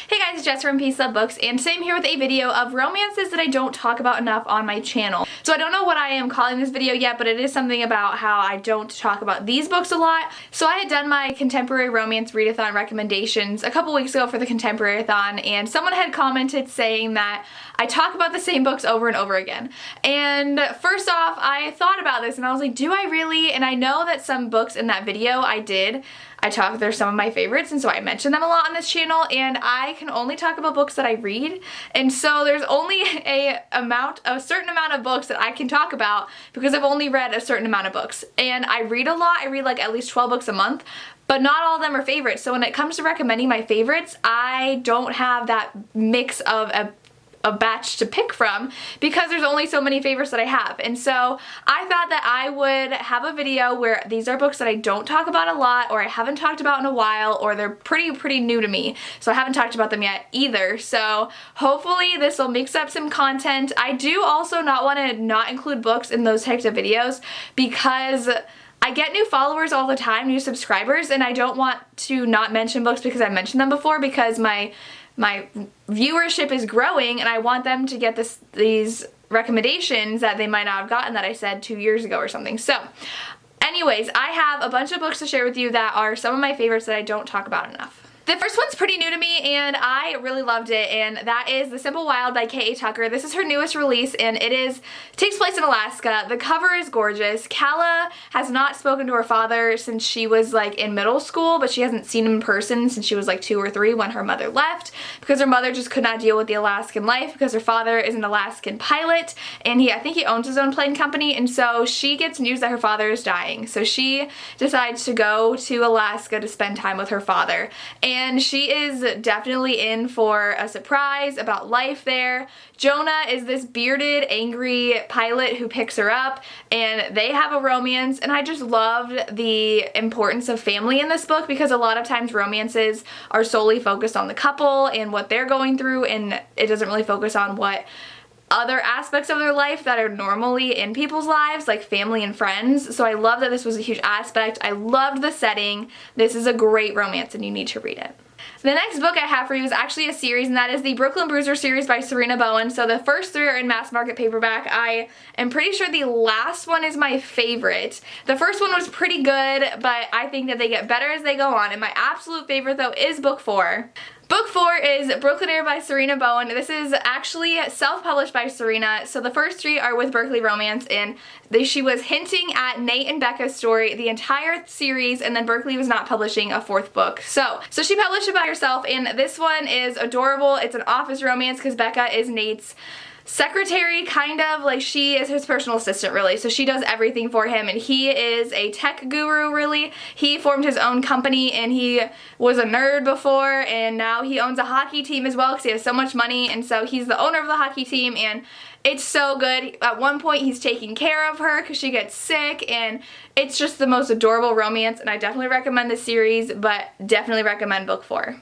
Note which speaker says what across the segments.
Speaker 1: Hey guys, it's Jess from Peace Love Books, and today I'm here with a video of romances that I don't talk about enough on my channel. So I don't know what I am calling this video yet, but it is something about how I don't talk about these books a lot. So I had done my contemporary romance readathon recommendations a couple weeks ago for the contemporary-a-thon, and someone had commented saying that I talk about the same books over and over again. And first off, I thought about this and I was like, do I really? And I know that some books in that video they're some of my favorites, and so I mention them a lot on this channel, and I can only talk about books that I read, and so there's only a certain amount of books that I can talk about because I've only read a certain amount of books. And I read a lot. I read like at least 12 books a month, but not all of them are favorites. So when it comes to recommending my favorites, I don't have that mix of a batch to pick from because there's only so many favorites that I have. And so I thought that I would have a video where these are books that I don't talk about a lot, or I haven't talked about in a while, or they're pretty new to me, so I haven't talked about them yet either. So hopefully this will mix up some content. I do also not want to not include books in those types of videos because I get new followers all the time, new subscribers, and I don't want to not mention books because I mentioned them before, because my viewership is growing and I want them to get these recommendations that they might not have gotten that I said 2 years ago or something. So anyways, I have a bunch of books to share with you that are some of my favorites that I don't talk about enough. The first one's pretty new to me and I really loved it, and that is The Simple Wild by K.A. Tucker. This is her newest release, and it takes place in Alaska. The cover is gorgeous. Calla has not spoken to her father since she was like in middle school, but she hasn't seen him in person since she was like 2 or 3 when her mother left, because her mother just could not deal with the Alaskan life because her father is an Alaskan pilot, and I think he owns his own plane company, and so she gets news that her father is dying. So she decides to go to Alaska to spend time with her father. And she is definitely in for a surprise about life there. Jonah is this bearded, angry pilot who picks her up, and they have a romance, and I just loved the importance of family in this book, because a lot of times romances are solely focused on the couple and what they're going through, and it doesn't really focus on what other aspects of their life that are normally in people's lives, like family and friends. So I love that this was a huge aspect. I loved the setting. This is a great romance and you need to read it. The next book I have for you is actually a series, and that is the Brooklyn Bruisers series by Serena Bowen. So the first 3 are in mass market paperback. I am pretty sure the last one is my favorite. The first one was pretty good, but I think that they get better as they go on, and my absolute favorite though is book 4. Book 4 is Brooklyn Air by Serena Bowen. This is actually self-published by Serena. So the first 3 are with Berkeley Romance, and she was hinting at Nate and Becca's story the entire series, and then Berkeley was not publishing a 4th book. So she published it by herself, and this one is adorable. It's an office romance because Becca is Nate's secretary, kind of. Like, she is his personal assistant, really, so she does everything for him, and he is a tech guru, really. He formed his own company, and he was a nerd before, and now he owns a hockey team as well because he has so much money, and so he's the owner of the hockey team, and it's so good. At one point he's taking care of her because she gets sick, and it's just the most adorable romance, and I definitely recommend this series, but definitely recommend book 4.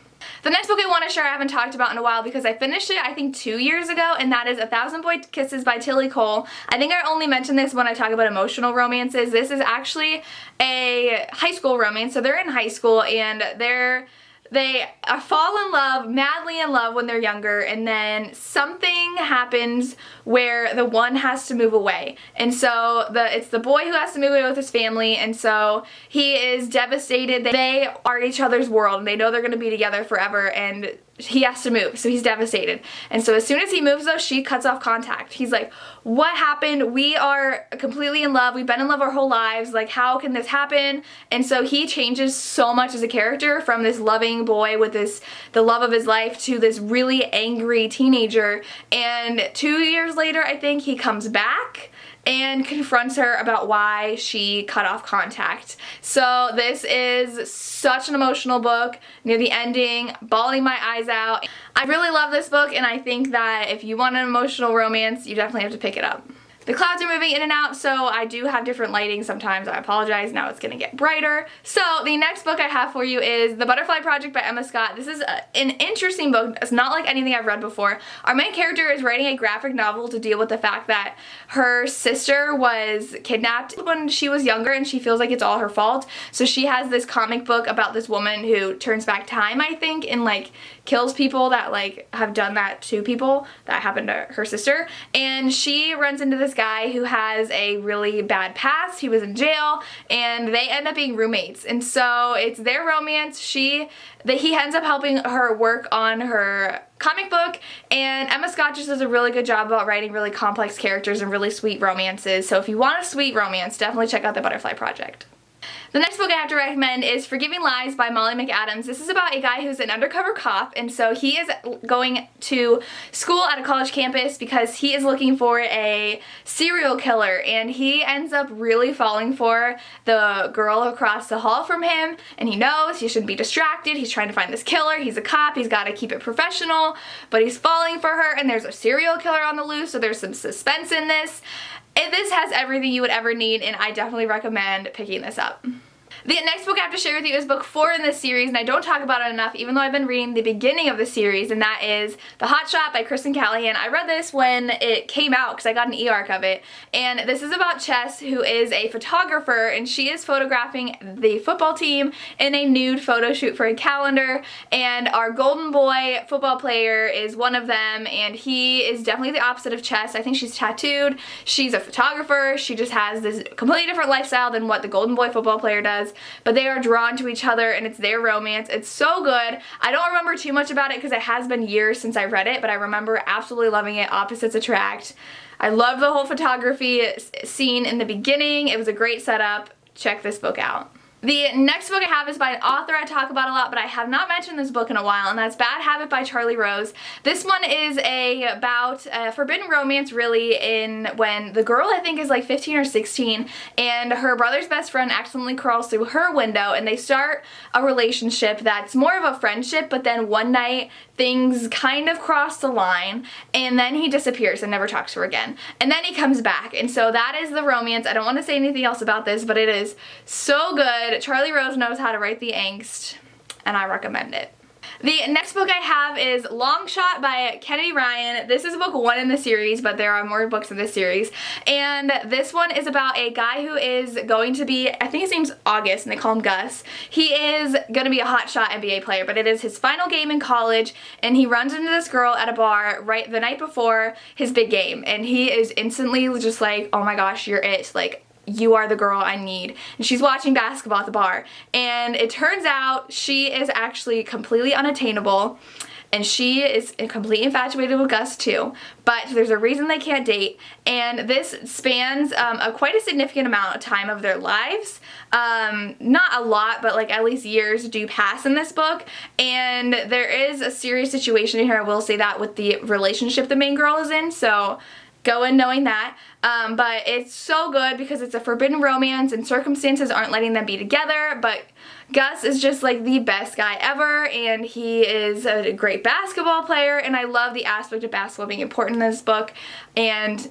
Speaker 1: The next book I want to share I haven't talked about in a while because I finished it I think 2 years ago, and that is A Thousand Boy Kisses by Tilly Cole. I think I only mention this when I talk about emotional romances. This is actually a high school romance. So they're in high school, and they fall in love, madly in love when they're younger, and then something happens where the one has to move away. And so it's the boy who has to move away with his family, and so he is devastated. They are each other's world, and they know they're going to be together forever, and he has to move, so he's devastated. And so as soon as he moves though, she cuts off contact. He's like, what happened? We are completely in love. We've been in love our whole lives. Like, how can this happen? And so he changes so much as a character, from this loving boy with the love of his life to this really angry teenager. And 2 years later, I think, he comes back and confronts her about why she cut off contact. So this is such an emotional book. Near the ending, bawling my eyes out. I really love this book, and I think that if you want an emotional romance, you definitely have to pick it up. The clouds are moving in and out, so I do have different lighting sometimes. I apologize. Now it's going to get brighter. So the next book I have for you is The Butterfly Project by Emma Scott. This is an interesting book. It's not like anything I've read before. Our main character is writing a graphic novel to deal with the fact that her sister was kidnapped when she was younger and she feels like it's all her fault. So she has this comic book about this woman who turns back time, I think, and like kills people that like have done that to people that happened to her sister. And she runs into this guy who has a really bad past. He was in jail and they end up being roommates, and so it's their romance. He ends up helping her work on her comic book, and Emma Scott just does a really good job about writing really complex characters and really sweet romances. So if you want a sweet romance, definitely check out The Butterfly Project. The next book I have to recommend is Forgiving Lies by Molly McAdams. This is about a guy who's an undercover cop, and so he is going to school at a college campus because he is looking for a serial killer, and he ends up really falling for the girl across the hall from him, and he knows he shouldn't be distracted. He's trying to find this killer. He's a cop. He's got to keep it professional, but he's falling for her, and there's a serial killer on the loose, so there's some suspense in this. This has everything you would ever need, and I definitely recommend picking this up. The next book I have to share with you is book 4 in this series, and I don't talk about it enough even though I've been reading the beginning of the series, and that is The Hot Shot by Kristen Callahan. I read this when it came out because I got an e-arc of it, and this is about Chess, who is a photographer, and she is photographing the football team in a nude photo shoot for a calendar, and our golden boy football player is one of them, and he is definitely the opposite of Chess. I think she's tattooed, she's a photographer, she just has this completely different lifestyle than what the golden boy football player does. But they are drawn to each other and it's their romance. It's so good. I don't remember too much about it because it has been years since I read it, but I remember absolutely loving it. Opposites attract. I love the whole photography scene in the beginning. It was a great setup. Check this book out. The next book I have is by an author I talk about a lot, but I have not mentioned this book in a while, and that's Bad Habit by Charlie Rose. This one is about forbidden romance, really, in when the girl, I think, is like 15 or 16, and her brother's best friend accidentally crawls through her window, and they start a relationship that's more of a friendship, but then one night things kind of cross the line, and then he disappears and never talks to her again. And then he comes back, and so that is the romance. I don't want to say anything else about this, but it is so good. Charlie Rose knows how to write the angst, and I recommend it. The next book I have is Long Shot by Kennedy Ryan. This is book 1 in the series, but there are more books in this series. And this one is about a guy who is going to be, I think his name's August, and they call him Gus. He is going to be a hotshot NBA player, but it is his final game in college, and he runs into this girl at a bar right the night before his big game, and he is instantly just like, oh my gosh, you're it. Like, you are the girl I need. And she's watching basketball at the bar, and it turns out she is actually completely unattainable, and she is completely infatuated with Gus too, but there's a reason they can't date, and this spans quite a significant amount of time of their lives. Not a lot, but like at least years do pass in this book, and there is a serious situation here, I will say that, with the relationship the main girl is in, so go in knowing that. But it's so good because it's a forbidden romance and circumstances aren't letting them be together, but Gus is just like the best guy ever, and he is a great basketball player, and I love the aspect of basketball being important in this book and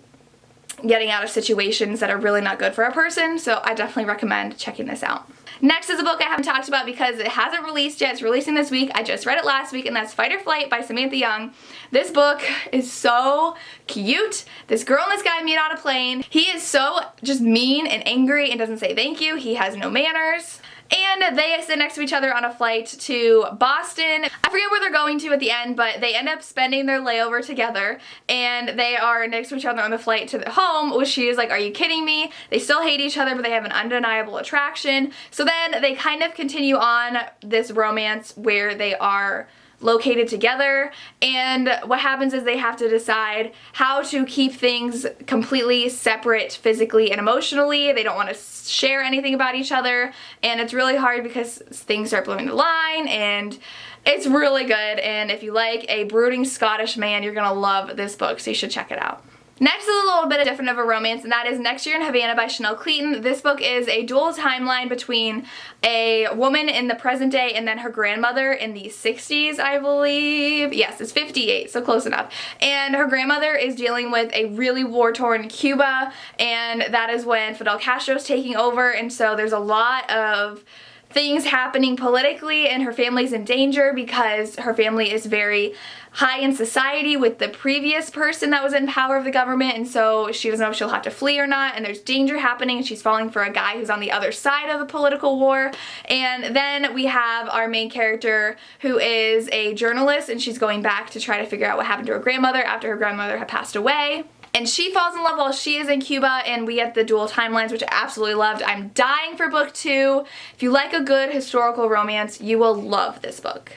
Speaker 1: getting out of situations that are really not good for a person, so I definitely recommend checking this out. Next is a book I haven't talked about because it hasn't released yet. It's releasing this week. I just read it last week, and that's Fight or Flight by Samantha Young. This book is so cute. This girl and this guy meet on a plane. He is so just mean and angry and doesn't say thank you. He has no manners. And they sit next to each other on a flight to Boston. I forget where they're going to at the end, but they end up spending their layover together, and they are next to each other on the flight to the home, which she is like, are you kidding me? They still hate each other, but they have an undeniable attraction. So then they kind of continue on this romance where they are located together, and what happens is they have to decide how to keep things completely separate physically and emotionally. They don't want to share anything about each other, and it's really hard because things start blowing the line, and it's really good. And if you like a brooding Scottish man, you're gonna love this book, so you should check it out. Next is a little bit different of a romance, and that is Next Year in Havana by Chanel Cleeton. This book is a dual timeline between a woman in the present day and then her grandmother in the 60s, I believe. Yes, it's 58, so close enough. And her grandmother is dealing with a really war-torn Cuba, and that is when Fidel Castro is taking over, and so there's a lot of things happening politically, and her family's in danger because her family is very high in society with the previous person that was in power of the government, and so she doesn't know if she'll have to flee or not, and there's danger happening, and she's falling for a guy who's on the other side of the political war. And then we have our main character who is a journalist, and she's going back to try to figure out what happened to her grandmother after her grandmother had passed away. And she falls in love while she is in Cuba, and we get the dual timelines, which I absolutely loved. I'm dying for book 2. If you like a good historical romance, you will love this book.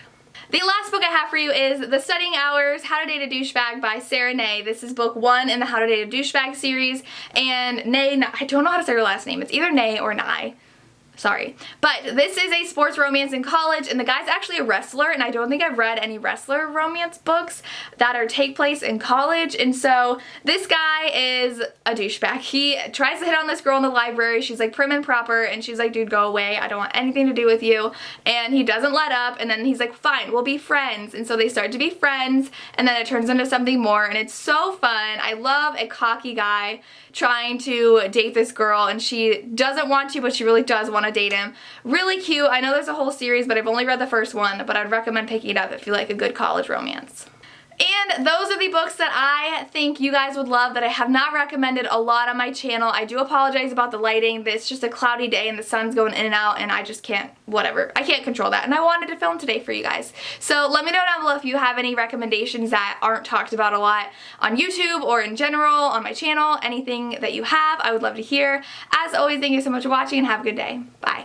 Speaker 1: The last book I have for you is The Studying Hours, How to Date a Douchebag by Sarah Ney. This is book 1 in the How to Date a Douchebag series, and Ney, I don't know how to say her last name. It's either Ney or Nye. Sorry. But this is a sports romance in college, and the guy's actually a wrestler, and I don't think I've read any wrestler romance books that take place in college, and so this guy is a douchebag. He tries to hit on this girl in the library. She's like prim and proper, and she's like, dude, go away. I don't want anything to do with you, and he doesn't let up, and then he's like, fine, we'll be friends, and so they start to be friends, and then it turns into something more, and it's so fun. I love a cocky guy trying to date this girl, and she doesn't want to, but she really does want to date him. Really cute. I know there's a whole series, but I've only read the first one, but I'd recommend picking it up if you like a good college romance. And those are the books that I think you guys would love that I have not recommended a lot on my channel. I do apologize about the lighting. It's just a cloudy day and the sun's going in and out, and I just can't, whatever. I can't control that, and I wanted to film today for you guys. So let me know down below if you have any recommendations that aren't talked about a lot on YouTube or in general on my channel. Anything that you have, I would love to hear. As always, thank you so much for watching, and have a good day. Bye.